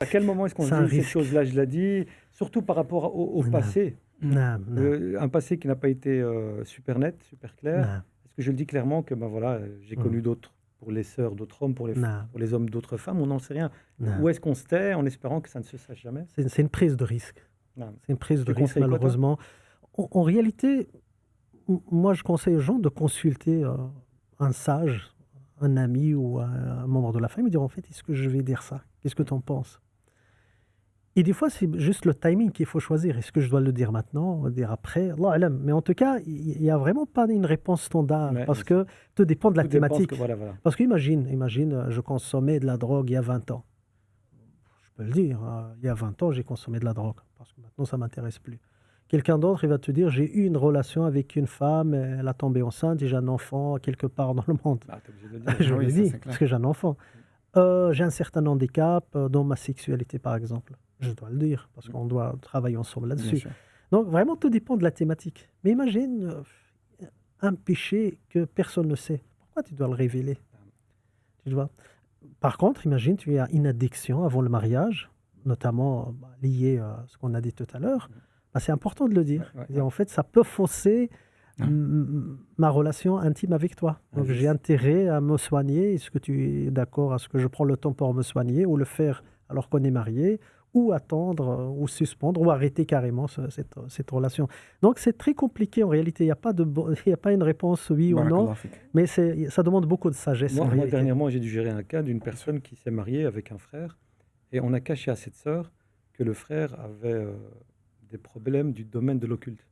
À quel moment est-ce qu'on C'est un dit cette risque. chose-là? Je l'ai dit, surtout par rapport au نعم passé. نعم نعم Un passé qui n'a pas été super net, super clair. نعم Est-ce que je le dis clairement que ben voilà, j'ai مم. connu d'autres, pour les sœurs d'autres hommes, نعم pour les hommes d'autres femmes, on n'en sait rien. نعم Où est-ce qu'on se tait en espérant que ça ne se sache jamais? C'est une prise de risque. Non. C'est une prise de Tu risque, conseilles quoi, toi? malheureusement. En réalité, moi, je conseille aux gens de consulter un sage, un ami ou un membre de la famille, dire en fait, est-ce que je vais dire ça? Qu'est-ce que tu en penses? Et des fois, c'est juste le timing qu'il faut choisir. Est-ce que je dois le dire maintenant, le dire après? Allah alam. Mais en tout cas, il n'y a vraiment pas une réponse standard Mais parce que tout dépend de la tout dépend ce que thématique. voilà, voilà. Parce qu'imagine, je consommais de la drogue il y a 20 ans. Je peux le dire, il y a 20 ans, j'ai consommé de la drogue parce que maintenant, ça ne m'intéresse plus. Quelqu'un d'autre, il va te dire, j'ai eu une relation avec une femme, elle a tombé enceinte et j'ai un enfant quelque part dans le monde. Bah, tu obligé de le dire. Je Ah oui, le ça dis, c'est parce clair. que j'ai un enfant. J'ai un certain handicap dans ma sexualité, par exemple. Je dois le dire, parce qu'on doit travailler ensemble Bien là-dessus. sûr. Donc, vraiment, tout dépend de la thématique. Mais imagine un péché que personne ne sait. Pourquoi tu dois le révéler? Tu vois? Par contre, imagine, tu as une addiction avant le mariage, notamment liée à ce qu'on a dit tout à l'heure. Bah, c'est important de le dire. Ouais, ouais, Et en fait, ça peut fausser Ah. ma relation intime avec toi. Un Donc, vice. j'ai intérêt à me soigner. Est-ce que tu es d'accord à ce que je prends le temps pour me soigner ou le faire alors qu'on est marié ou attendre ou suspendre ou arrêter carrément cette relation. Donc, c'est très compliqué en réalité. Il n'y a pas il y a pas une réponse oui ou non, Barakallah fik. mais ça demande beaucoup de sagesse en Moi, réalité. dernièrement, j'ai dû gérer un cas d'une personne qui s'est mariée avec un frère et on a caché à cette sœur que le frère avait des problèmes du domaine de l'occulte.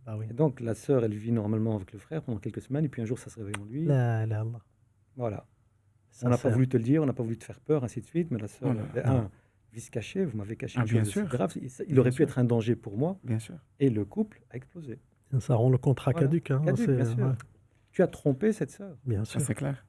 Bah oui. Et donc, la sœur, elle vit normalement avec le frère pendant quelques semaines et puis un jour, ça se réveille en lui. La ilaha illallah. Voilà. Ça, On n'a pas c'est- voulu te le dire, on n'a pas voulu te faire peur, ainsi de suite, mais la sœur, Oh là avait, là. un, vice caché, vous m'avez caché Ah, une bien chose aussi sûr. grave, il Bien aurait pu sûr. être un danger pour moi, Bien sûr. et le couple a explosé. Ça rend le contrat Voilà. caduque. Hein, Caduc, bien sûr. ouais, Tu as trompé cette sœur. bien Ça sûr. c'est clair.